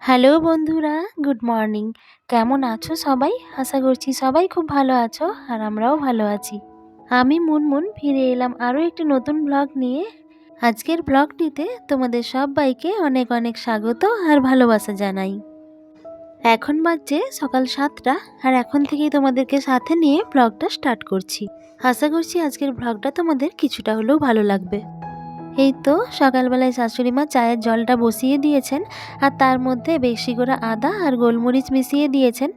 Hello বন্ধুরা, good morning. কেমন আছো সবাই? আশা করছি সবাই খুব ভালো আছো আর আমরাও ভালো আছি। আমি মুনমুন ফিরে এলাম আরও একটি নতুন ব্লগ নিয়ে। আজকের ব্লগটিতে তোমাদের সবাইকে অনেক অনেক স্বাগত আর ভালোবাসা জানাই। এখন বাজছে সকাল 7টা আর এখন থেকেই তোমাদেরকে সাথে নিয়ে ব্লগটা স্টার্ট করছি। আশা করছি আজকের ব্লগটা তোমাদের কিছুটা হলেও ভালো লাগবে। এই তো সকালবেলায় শাশুড়ি মা চায়ের জলটা বসিয়ে দিয়েছেন আর তার মধ্যে বেশি করে আদা আর গোলমরিচ মিশিয়ে দিয়েছেন।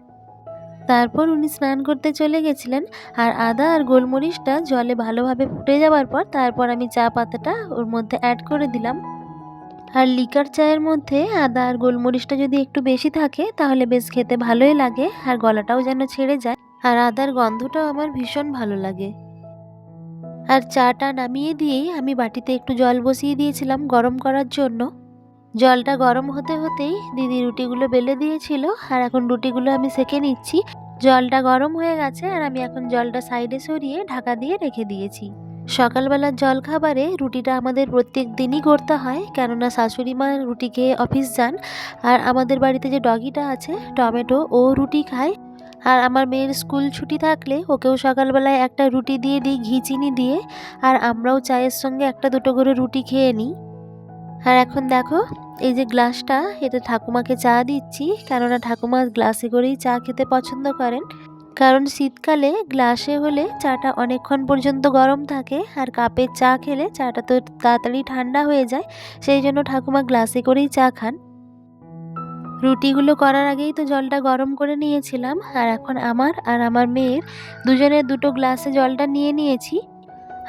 তারপর উনি স্নান করতে চলে গেছিলেন আর আদা আর গোলমরিচটা জলে ভালোভাবে ফুটে যাওয়ার পর তারপর আমি চা পাতাটা ওর মধ্যে অ্যাড করে দিলাম। আর লিকার চায়ের মধ্যে আদা আর গোলমরিচটা যদি একটু বেশি থাকে তাহলে বেশ খেতে ভালোই লাগে আর গলাটাও যেন ছেড়ে যায় আর আদার গন্ধটাও আমার ভীষণ ভালো লাগে। আর চাটা নামিয়ে দিয়েই আমি বাটিতে একটু জল বসিয়ে দিয়েছিলাম গরম করার জন্য। জলটা গরম হতে হতেই দিদি রুটিগুলো বেলে দিয়েছিল আর এখন রুটিগুলো আমি সেঁকে নিচ্ছি। জলটা গরম হয়ে গেছে আর আমি এখন জলটা সাইডে সরিয়ে ঢাকা দিয়ে রেখে দিয়েছি। সকালবেলার জলখাবারে রুটিটা আমাদের প্রত্যেক দিনই করতে হয়, কেননা শাশুড়ি মা রুটি খেয়ে অফিস যান আর আমাদের বাড়িতে যে ডগিটা আছে টমেটো, ও রুটি খায়। আর আমার মেয়ের স্কুল ছুটি থাকলে ওকেও সকালবেলায় একটা রুটি দিয়ে দিই ঘি চিনি দিয়ে, আর আমরাও চায়ের সঙ্গে একটা দুটো করে রুটি খেয়ে নিই। আর এখন দেখো এই যে গ্লাসটা, এটা ঠাকুমাকে চা দিচ্ছি, কেননা ঠাকুমা গ্লাসে করেই চা খেতে পছন্দ করেন। কারণ শীতকালে গ্লাসে হলে চাটা অনেকক্ষণ পর্যন্ত গরম থাকে আর কাপের চা খেলে চাটা তো তাড়াতাড়ি ঠান্ডা হয়ে যায়, সেই জন্য ঠাকুমা গ্লাসে করেই চা খান। রুটিগুলো করার আগেই তো জলটা গরম করে নিয়েছিলাম আর এখন আমার আর আমার মেয়ের দুজনের দুটো গ্লাসে জলটা নিয়ে নিয়েছি।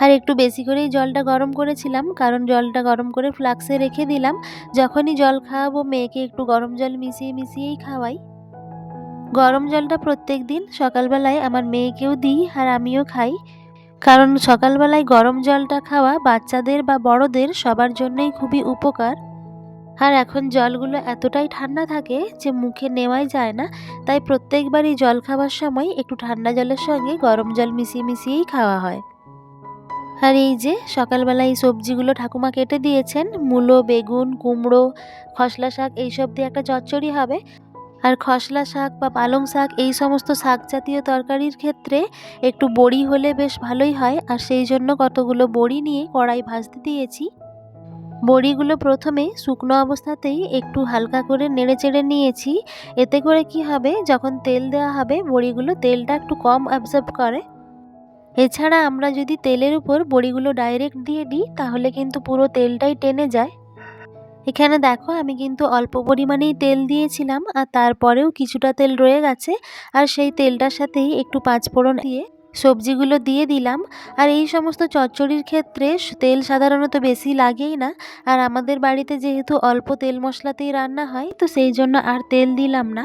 আর একটু বেশি করেই জলটা গরম করেছিলাম, কারণ জলটা গরম করে ফ্লাক্সে রেখে দিলাম। যখনই জল খাওয়াবো মেয়েকে একটু গরম জল মিশিয়ে মিশিয়েই খাওয়াই। গরম জলটা প্রত্যেক দিন সকালবেলায় আমার মেয়েকেও দিই আর আমিও খাই, কারণ সকালবেলায় গরম জলটা খাওয়া বাচ্চাদের বা বড়দের সবার জন্যই খুবই উপকার। আর এখন জলগুলো এতটাই ঠান্ডা থাকে যে মুখে নেওয়াই যায় না, তাই প্রত্যেকবারই জল খাওয়ার সময় একটু ঠান্ডা জলের সঙ্গে গরম জল মিশিয়ে মিশিয়েই খাওয়া হয়। আর এই যে সকালবেলা এই সবজিগুলো ঠাকুমা কেটে দিয়েছেন, মূলো, বেগুন, কুমড়ো, খসলা শাক এইসব দিয়ে একটা চচ্চড়ি হবে। আর খসলা শাক বা পালং শাক এই সমস্ত শাক জাতীয় তরকারির ক্ষেত্রে একটু বড়ি হলে বেশ ভালোই হয়, আর সেই জন্য কতগুলো বড়ি নিয়ে কড়াই ভাজতে দিয়েছি। বড়িগুলো প্রথমে শুকনো অবস্থাতেই একটু হালকা করে নেড়ে চেড়ে নিয়েছি। এতে করে কি হবে, যখন তেল দেওয়া হবে বড়িগুলো তেলটা একটু কম অ্যাবজর্ব করে। এছাড়া আমরা যদি তেলের উপর বড়িগুলো ডাইরেক্ট দিয়ে দিই তাহলে কিন্তু পুরো তেলটাই টেনে যায়। এখানে দেখো আমি কিন্তু অল্প পরিমাণেই তেল দিয়েছিলাম আর তারপরেও কিছুটা তেল রয়ে গেছে, আর সেই তেলটার সাথেই একটু পাঁচফোড়ন দিয়ে সবজিগুলো দিয়ে দিলাম। আর এই সমস্ত চচ্চড়ির ক্ষেত্রে তেল সাধারণত বেশি লাগেই না, আর আমাদের বাড়িতে যেহেতু অল্প তেল মশলাতেই রান্না হয় তো সেই জন্য আর তেল দিলাম না।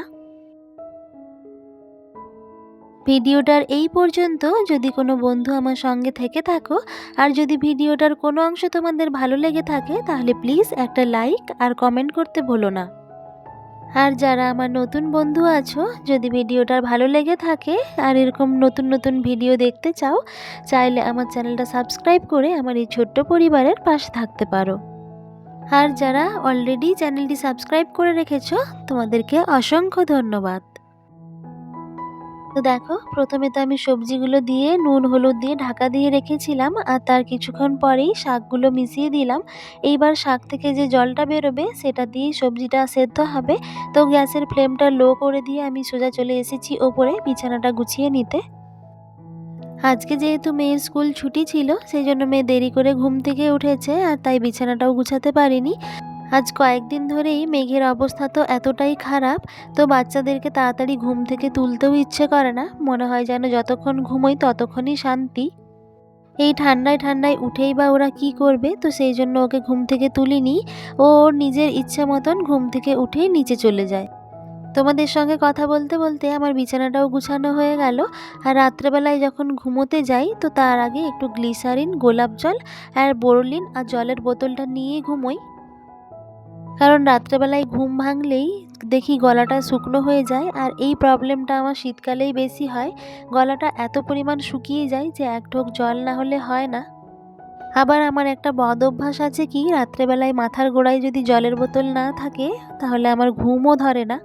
ভিডিওটার এই পর্যন্ত যদি কোনো বন্ধু আমার সঙ্গে থেকে থাকো আর যদি ভিডিওটার কোনো অংশ তোমাদের ভালো লেগে থাকে তাহলে প্লিজ একটা লাইক আর কমেন্ট করতে ভুলো না। আর যারা আমার নতুন বন্ধু আছো, যদি ভিডিওটার ভালো লেগে থাকে আর এরকম নতুন নতুন ভিডিও দেখতে চাও, চাইলে আমার চ্যানেলটা সাবস্ক্রাইব করে আমার এই ছোট্ট পরিবারের পাশে থাকতে পারো। আর যারা অলরেডি চ্যানেলটি সাবস্ক্রাইব করে রেখেছো তোমাদেরকে অসংখ্য ধন্যবাদ। তো দেখো প্রথমে তো আমি সবজিগুলো দিয়ে নুন হলুদ দিয়ে ঢাকা দিয়ে রেখেছিলাম আর তার কিছুক্ষণ পরেই শাকগুলো মিশিয়ে দিলাম। এইবার শাক থেকে যে জলটা বেরোবে সেটা দিয়েই সবজিটা সেদ্ধ হবে। তো গ্যাসের ফ্লেমটা লো করে দিয়ে আমি সোজা চলে এসেছি ওপরে বিছানাটা গুছিয়ে নিতে। আজকে যেহেতু মেয়ের স্কুল ছুটি ছিল সেই জন্য মেয়ে দেরি করে ঘুম থেকে উঠেছে আর তাই বিছানাটাও গুছাতে পারিনি। আজ কয়েকদিন ধরেই মেঘের অবস্থা তো এতটাই খারাপ, তো বাচ্চাদেরকে তাড়াতাড়ি ঘুম থেকে তুলতেও ইচ্ছে করে না, মনে হয় যেন যতক্ষণ ঘুমোই ততক্ষণই শান্তি। এই ঠান্ডায় ঠান্ডায় উঠেই বা ওরা কি করবে, তো সেই জন্য ওকে ঘুম থেকে তুলিনি। ও ওর নিজের ইচ্ছে মতন ঘুম থেকে উঠেই নিচে চলে যায়। তোমাদের সঙ্গে কথা বলতে বলতে আমার বিছানাটাও গুছানো হয়ে গেল। আর রাত্রেবেলায় যখন ঘুমোতে যাই তো তার আগে একটু গ্লিসারিন, গোলাপ জল আর বোরোলিন আর জলের বোতলটা নিয়ে ঘুমোই, কারণ রাত্রেবেলায় ঘুম ভাঙলেই দেখি গলাটা শুকনো হয়ে যায়। আর এই প্রবলেমটা আমার শীতকালেই বেশি হয়, গলাটা এত পরিমাণ শুকিয়ে যায় যে এক ঢোক জল না হলে হয় না। আবার আমার একটা বদ অভ্যাস আছে কি, রাত্রেবেলায় মাথার গোড়ায় যদি জলের বোতল না থাকে তাহলে আমার ঘুমও ধরে না।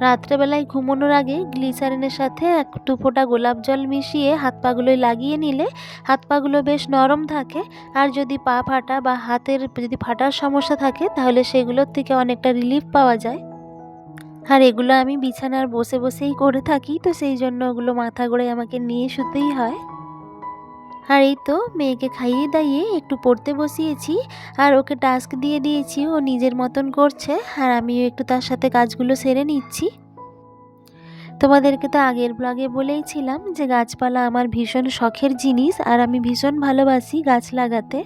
রাত্রেবেলায় ঘুমানোর আগে গ্লিসারিনের সাথে একটু ফোঁটা গোলাপ জল মিশিয়ে হাত পাগুলোয় লাগিয়ে নিলে হাত পাগুলো বেশ নরম থাকে। আর যদি পা ফাটা বা হাতের যদি ফাটার সমস্যা থাকে তাহলে সেগুলোর থেকে অনেকটা রিলিফ পাওয়া যায়। আর এগুলো আমি বিছানার বসে বসেই করে থাকি, তো সেই জন্য ওগুলো মাথা গোড়ায় আমাকে নিয়ে শুতেই হয়। আর এই তো মেয়েকে খাইয়ে দাইয়ে একটু পড়তে বসিয়েছি, আর ওকে টাস্ক দিয়ে দিয়েছি, ও নিজের মতন করছে আর আমিও একটু তার সাথে কাজগুলো সেরে নিচ্ছি। তোমাদেরকে তো আগের ব্লগে বলেইছিলাম যে গাছপালা আমার ভীষণ শখের জিনিস আর আমি ভীষণ ভালোবাসি গাছ লাগাতে।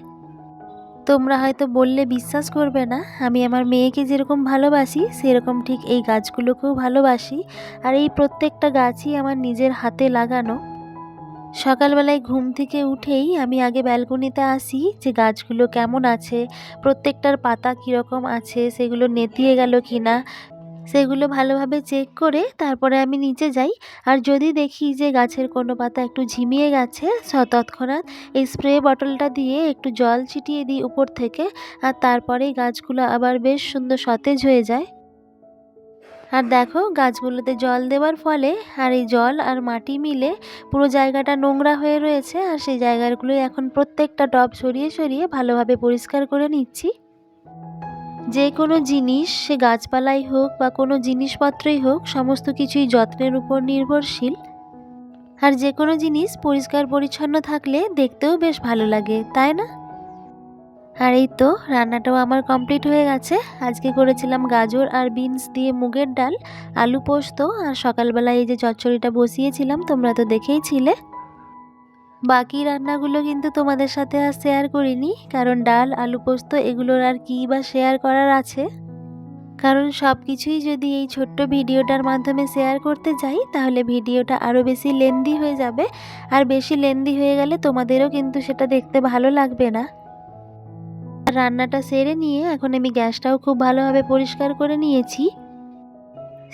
তোমরা হয়তো বললে বিশ্বাস করবে না, আমি আমার মেয়েকে যেরকম ভালোবাসি সেরকম ঠিক এই গাছগুলোকেও ভালোবাসি। আর এই প্রত্যেকটা গাছই আমার নিজের হাতে লাগানো। সকালবেলায় ঘুম থেকে উঠেই আমি আগে ব্যালকনিতে আসি যে গাছগুলো কেমন আছে, প্রত্যেকটার পাতা কীরকম আছে, সেগুলো নেতিয়ে গেল কি না, সেগুলো ভালোভাবে চেক করে তারপরে আমি নিচে যাই। আর যদি দেখি যে গাছের কোনো পাতা একটু ঝিমিয়ে গেছে, তৎক্ষণাৎ এই স্প্রে বটলটা দিয়ে একটু জল ছিটিয়ে দিই উপর থেকে, আর তারপরেই গাছগুলো আবার বেশ সুন্দর সতেজ হয়ে যায়। আর দেখো গাছগুলোতে জল দেওয়ার ফলে আর এই জল আর মাটি মিলে পুরো জায়গাটা নোংরা হয়ে রয়েছে, আর সেই জায়গাগুলোই এখন প্রত্যেকটা টব সরিয়ে সরিয়ে ভালোভাবে পরিষ্কার করে নিচ্ছি। যে কোনো জিনিস, সে গাছপালাই হোক বা কোনো জিনিসপত্রই হোক, সমস্ত কিছুই যত্নের উপর নির্ভরশীল। আর যে কোনো জিনিস পরিষ্কার পরিচ্ছন্ন থাকলে দেখতেও বেশ ভালো লাগে, তাই না? আর এই তো রান্নাটাও আমার কমপ্লিট হয়ে গেছে। আজকে করেছিলাম গাজর আর বিনস দিয়ে মুগের ডাল, আলু পোস্ত, আর সকালবেলায় এই যে চচ্চড়িটা বসিয়েছিলাম তোমরা তো দেখেইছিলে। বাকি রান্নাগুলো কিন্তু তোমাদের সাথে আর শেয়ার করিনি, কারণ ডাল আলু পোস্ত এগুলোর আর কী বা শেয়ার করার আছে। কারণ সব কিছুই যদি এই ছোট্ট ভিডিওটার মাধ্যমে শেয়ার করতে যাই তাহলে ভিডিওটা আরও বেশি লেন্দি হয়ে যাবে, আর বেশি লেন্দি হয়ে গেলে তোমাদেরও কিন্তু সেটা দেখতে ভালো লাগবে না। রান্নাটা সেরে নিয়ে এখন আমি গ্যাসটাও খুব ভালোভাবে পরিষ্কার করে নিয়েছি।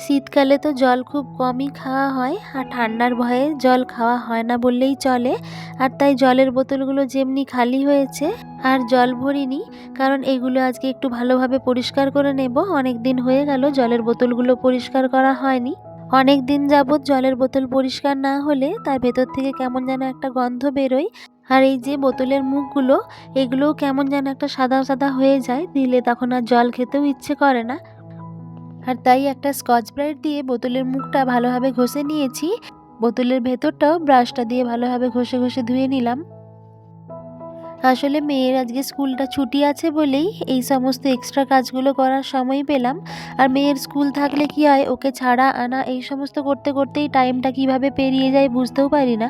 শীতকালে তো জল খুব কমই খাওয়া হয়, আর ঠান্ডার ভয়ে জল খাওয়া হয় না বললেই চলে। আর তাই জলের বোতলগুলো যেমনি খালি হয়েছে আর জল ভরিনি, কারণ এগুলো আজকে একটু ভালোভাবে পরিষ্কার করে নেব। অনেক দিন হয়ে গেল জলের বোতলগুলো পরিষ্কার করা হয়নি। অনেক দিন যাবৎ জলের বোতল পরিষ্কার না হলে তার ভেতর থেকে কেমন যেন একটা গন্ধ বেরোয়, আর এই যে বোতলের মুখগুলো এগুলোও কেমন যেন একটা সাদা সাদা হয়ে যায়, দিলে তখন আর জল খেতেও ইচ্ছে করে না। আর তাই একটা স্কচ ব্রাইট দিয়ে বোতলের মুখটা ভালোভাবে ঘষে নিয়েছি, বোতলের ভেতরটাও ব্রাশটা দিয়ে ভালোভাবে ঘষে ঘষে ধুয়ে নিলাম। আসলে মেয়ের আজকে স্কুলটা ছুটি আছে বলেই এই সমস্ত এক্সট্রা কাজগুলো করার সময় পেলাম। আর মেয়ের স্কুল থাকলে কি হয়, ওকে ছাড়া আনা এই সমস্ত করতে করতেই টাইমটা কিভাবে পেরিয়ে যায় বুঝতেও পারি না।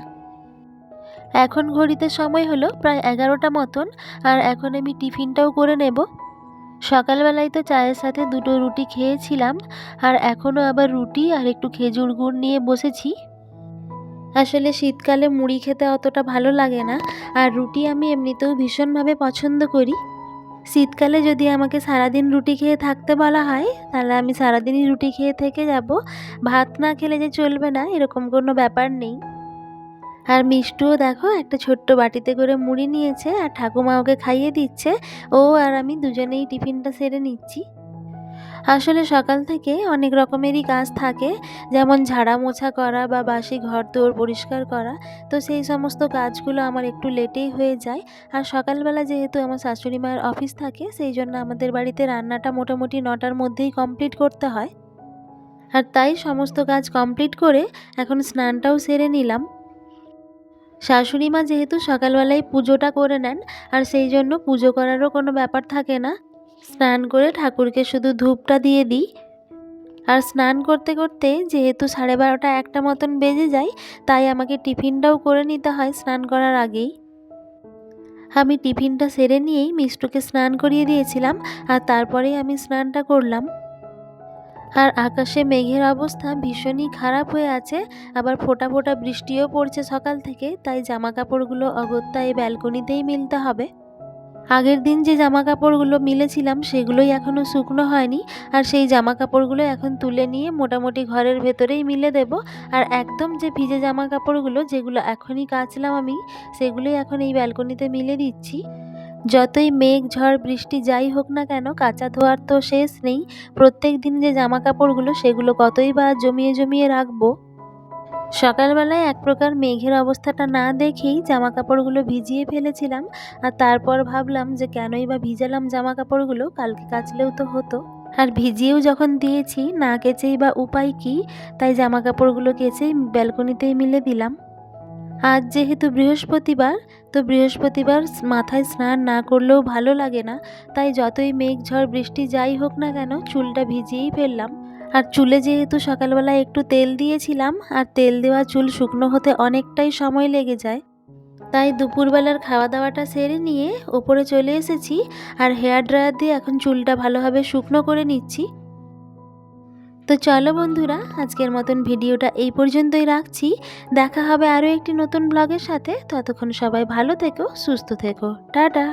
এখন ঘড়িতে সময় হলো প্রায় 11টা মতন, আর এখন আমি টিফিনটাও করে নেব। সকালবেলায় তো চায়ের সাথে দুটো রুটি খেয়েছিলাম, আর এখনও আবার রুটি আর একটু খেজুর গুড় নিয়ে বসেছি। আসলে শীতকালে মুড়ি খেতে অতটা ভালো লাগে না, আর রুটি আমি এমনিতেও ভীষণভাবে পছন্দ করি। শীতকালে যদি আমাকে সারাদিন রুটি খেয়ে থাকতে বলা হয় তাহলে আমি সারাদিনই রুটি খেয়ে থেকে যাব। ভাত না খেলে যে চলবে না এরকম কোনো ব্যাপার নেই। আর মিষ্টুও দেখো একটা ছোট্ট বাটিতে করে মুড়ি নিয়েছে, আর ঠাকুমা ওকে খাইয়ে দিচ্ছে। ও আর আমি দুজনেই টিফিনটা সেরে নিচ্ছি। আসলে সকাল থেকে অনেক রকমেরই কাজ থাকে, যেমন ঝাড়া মোছা করা বা বাসি ঘরদোর পরিষ্কার করা। তো সেই সমস্ত কাজগুলো আমার একটু লেটেই হয়ে যায়। আর সকালবেলা যেহেতু আমার শাশুড়ি মায়ের অফিস থাকে, সেই জন্য আমাদের বাড়িতে রান্নাটা মোটামুটি 9টার মধ্যেই কমপ্লিট করতে হয়। আর তাই সমস্ত কাজ কমপ্লিট করে এখন স্নানটাও সেরে নিলাম। শাশুড়ি মা যেহেতু সকালবেলায় পুজোটা করে নেন, আর সেই জন্য পুজো করারও কোনো ব্যাপার থাকে না। স্নান করে ঠাকুরকে শুধু ধূপটা দিয়ে দিই। আর স্নান করতে করতে যেহেতু 12:30 1টা মতন বেজে যায়, তাই আমাকে টিফিনটাও করে নিতে হয় স্নান করার আগেই। আমি টিফিনটা সেরে নিয়েই মিষ্টুকে স্নান করিয়ে দিয়েছিলাম, আর তারপরেই আমি স্নানটা করলাম। আর আকাশে মেঘের অবস্থা ভীষণই খারাপ হয়ে আছে, আবার ফোঁটা ফোঁটা বৃষ্টিও পড়ছে সকাল থেকে, তাই জামা কাপড়গুলো অগত্যা এই ব্যালকনিতেই মেলতে হবে। আগের দিন যে জামা কাপড়গুলো মিলেছিলাম সেগুলোই এখনও শুকনো হয়নি, আর সেই জামা কাপড়গুলো এখন তুলে নিয়ে মোটামুটি ঘরের ভেতরেই মিলে দেব। আর একদম যে ভিজে জামা কাপড়গুলো যেগুলো এখনই কাচলাম আমি, সেগুলোই এখন এই ব্যালকনিতে মিলে দিচ্ছি। যতই মেঘ ঝড় বৃষ্টি যাই হোক না কেন, কাচা ধোয়ার তো শেষ নেই। প্রত্যেক দিন যে জামা কাপড়গুলো সেগুলো কতই বা জমিয়ে জমিয়ে রাখবো। সকালবেলায় এক প্রকার মেঘের অবস্থাটা না দেখেই জামা কাপড়গুলো ভিজিয়ে ফেলেছিলাম, আর তারপর ভাবলাম যে কেনই বা ভিজালাম জামা কাপড়গুলো, কালকে কাচলেও তো হতো। আর ভিজিয়েও যখন দিয়েছি, না কেচেই বা উপায় কি, তাই জামা কাপড়গুলো কেচেই ব্যালকনিতেই মিলে দিলাম। আজ যেহেতু বৃহস্পতিবার, তো বৃহস্পতিবার মাথায় স্নান না করলেও ভালো লাগে না, তাই যতই মেঘ ঝড় বৃষ্টি যাই হোক না কেন চুলটা ভিজিয়েই ফেললাম। আর চুলে যেহেতু সকালবেলায় একটু তেল দিয়েছিলাম, আর তেল দেওয়া চুল শুকনো হতে অনেকটাই সময় লেগে যায়, তাই দুপুরবেলার খাওয়া দাওয়াটা সেরে নিয়ে ওপরে চলে এসেছি, আর হেয়ার ড্রায়ার দিয়ে এখন চুলটা ভালোভাবে শুকনো করে নিচ্ছি। তো চলো বন্ধুরা, আজকের মতন ভিডিওটা এই পর্যন্তই রাখছি। দেখা হবে আরও একটি নতুন ব্লগের সাথে। ততক্ষণ সবাই ভালো থেকো, সুস্থ থেকো। টাটা।